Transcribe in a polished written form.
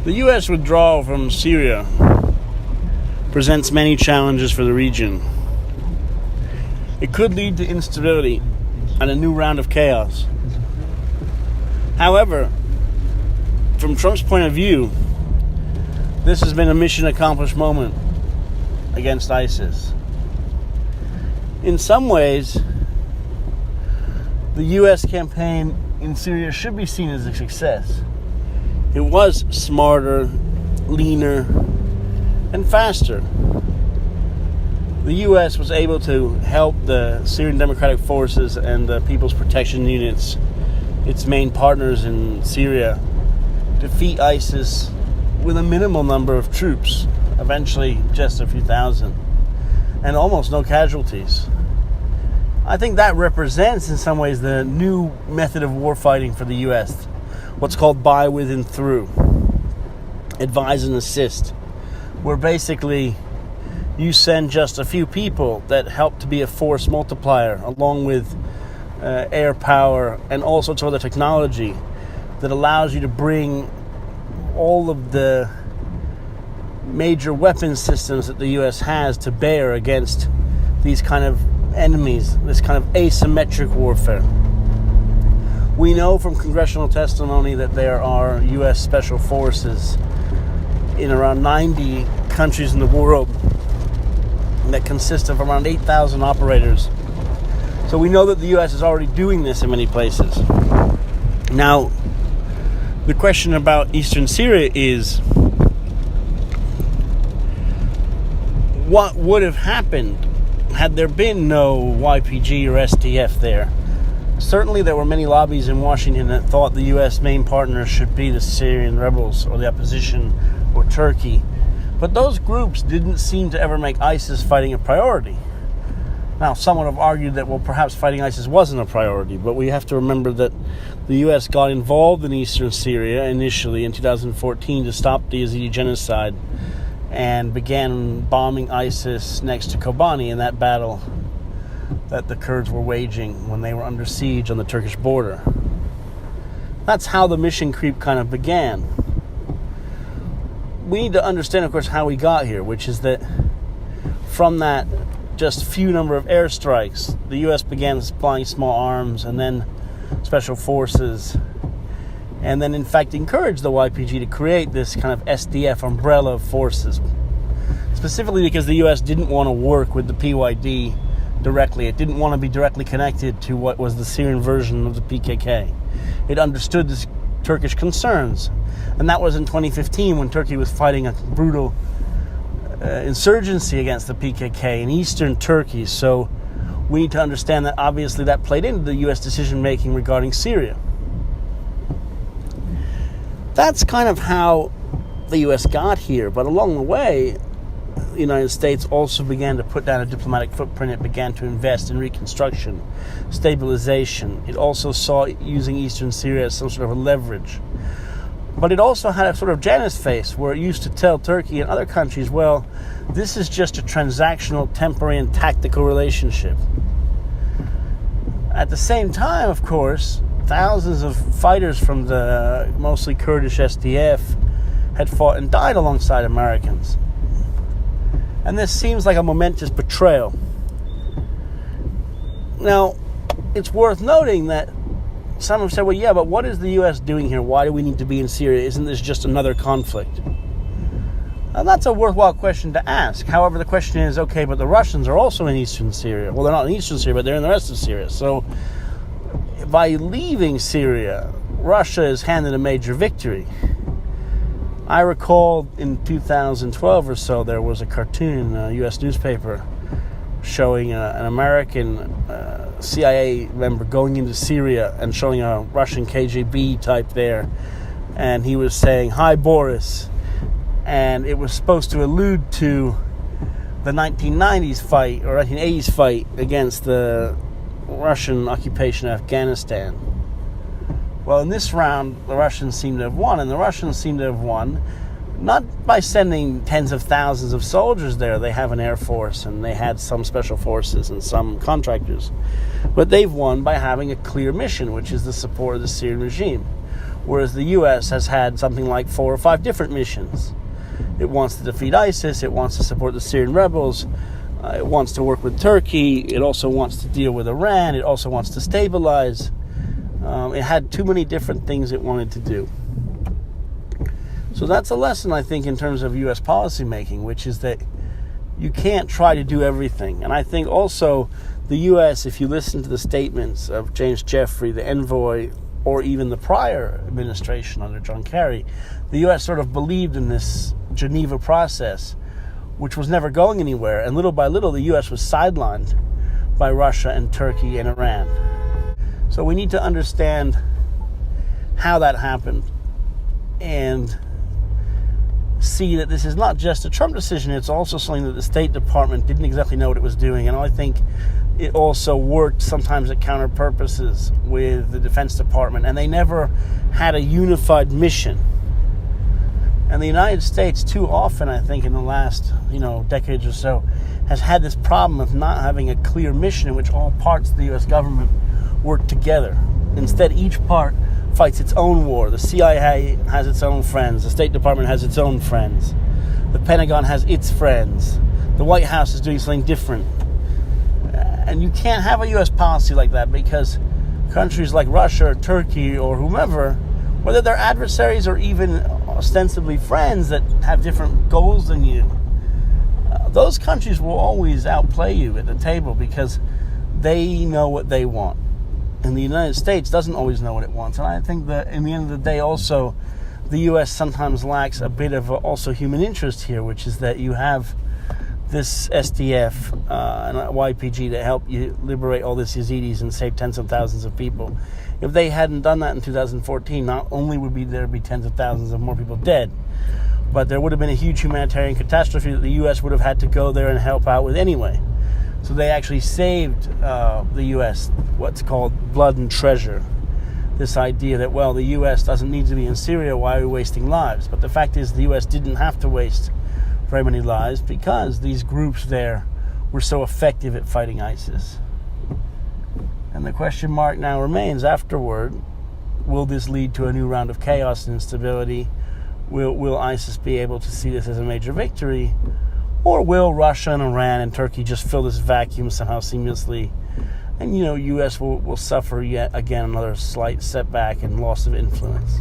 The U.S. withdrawal from Syria presents many challenges for the region. It could lead to instability and a new round of chaos. However, from Trump's point of view, this has been a mission accomplished moment against ISIS. In some ways, the U.S. campaign in Syria should be seen as a success. It was smarter, leaner, and faster. The U.S. was able to help the Syrian Democratic Forces and the People's Protection Units, its main partners in Syria, defeat ISIS with a minimal number of troops, eventually just a few thousand, and almost no casualties. I think that represents, in some ways, the new method of warfighting for the U.S., what's called by, with, and through. Advise and assist, where basically you send just a few people that help to be a force multiplier, along with air power and all sorts of other technology that allows you to bring all of the major weapons systems that the U.S. has to bear against these kind of enemies, this kind of asymmetric warfare. We know from congressional testimony that there are U.S. special forces in around 90 countries in the world that consist of around 8,000 operators. So we know that the U.S. is already doing this in many places. Now, the question about eastern Syria is, what would have happened had there been no YPG or SDF there? Certainly there were many lobbies in Washington that thought the U.S. main partner should be the Syrian rebels or the opposition or Turkey. But those groups didn't seem to ever make ISIS fighting a priority. Now, some would have argued that, well, perhaps fighting ISIS wasn't a priority, but we have to remember that the U.S. got involved in eastern Syria initially in 2014 to stop the Yazidi genocide and began bombing ISIS next to Kobani in that battle that the Kurds were waging when they were under siege on the Turkish border. That's how the mission creep kind of began. We need to understand, of course, how we got here, which is that from that just few number of airstrikes, the U.S. began supplying small arms and then special forces, and then in fact encouraged the YPG to create this kind of SDF umbrella of forces, specifically because the U.S. didn't want to work with the PYD directly. It didn't want to be directly connected to what was the Syrian version of the PKK. It understood the Turkish concerns, and that was in 2015 when Turkey was fighting a brutal insurgency against the PKK in eastern Turkey. So we need to understand that obviously that played into the U.S. decision-making regarding Syria. That's kind of how the U.S. got here, but along the way, the United States also began to put down a diplomatic footprint. It began to invest in reconstruction, stabilization. It also saw using eastern Syria as some sort of a leverage. But it also had a sort of Janus face, where it used to tell Turkey and other countries, well, this is just a transactional, temporary, and tactical relationship. At the same time, of course, thousands of fighters from the mostly Kurdish SDF had fought and died alongside Americans. And this seems like a momentous betrayal. Now, it's worth noting that some have said, well, yeah, but what is the U.S. doing here? Why do we need to be in Syria? Isn't this just another conflict? And that's a worthwhile question to ask. However, the question is, okay, but the Russians are also in eastern Syria. Well, they're not in eastern Syria, but they're in the rest of Syria. So by leaving Syria, Russia is handed a major victory. I recall in 2012 or so, there was a cartoon in a U.S. newspaper showing an American CIA member going into Syria and showing a Russian KGB type there. And he was saying, "Hi, Boris." And it was supposed to allude to the 1990s fight or 1980s fight against the Russian occupation of Afghanistan. Well, in this round, the Russians seem to have won, and the Russians seem to have won not by sending tens of thousands of soldiers there. They have an air force, and they had some special forces and some contractors. But they've won by having a clear mission, which is the support of the Syrian regime. whereas the U.S. has had something like 4 or 5 different missions. It wants to defeat ISIS, it wants to support the Syrian rebels, it wants to work with Turkey, it also wants to deal with Iran, it also wants to stabilize. It had too many different things it wanted to do. So that's a lesson, I think, in terms of U.S. policymaking, which is that you can't try to do everything. And I think also the U.S., if you listen to the statements of James Jeffrey, the envoy, or even the prior administration under John Kerry, the U.S. sort of believed in this Geneva process, which was never going anywhere. And little by little, the U.S. was sidelined by Russia and Turkey and Iran. So we need to understand how that happened and see that this is not just a Trump decision, it's also something that the State Department didn't exactly know what it was doing. And I think it also worked sometimes at counter purposes with the Defense Department, and they never had a unified mission. And the United States, too often, I think, in the last, decades or so, has had this problem of not having a clear mission in which all parts of the U.S. government work together. Instead, each part fights its own war. The CIA has its own friends. The State Department has its own friends. The Pentagon has its friends. The White House is doing something different. And you can't have a U.S. policy like that, because countries like Russia or Turkey or whomever, whether they're adversaries or even ostensibly friends that have different goals than you, those countries will always outplay you at the table because they know what they want. And the United States doesn't always know what it wants. And I think that in the end of the day also, the U.S. sometimes lacks a bit of also human interest here, which is that you have this SDF and YPG to help you liberate all the Yazidis and save tens of thousands of people. If they hadn't done that in 2014, not only would there be tens of thousands of more people dead, but there would have been a huge humanitarian catastrophe that the U.S. would have had to go there and help out with anyway. So they actually saved the U.S. what's called blood and treasure. This idea that, well, the U.S. doesn't need to be in Syria, why are we wasting lives? But the fact is the U.S. didn't have to waste very many lives because these groups there were so effective at fighting ISIS. And the question mark now remains afterward, will this lead to a new round of chaos and instability? Will ISIS be able to see this as a major victory? Or will Russia and Iran and Turkey just fill this vacuum somehow seamlessly? And, U.S. will suffer yet again another slight setback and loss of influence.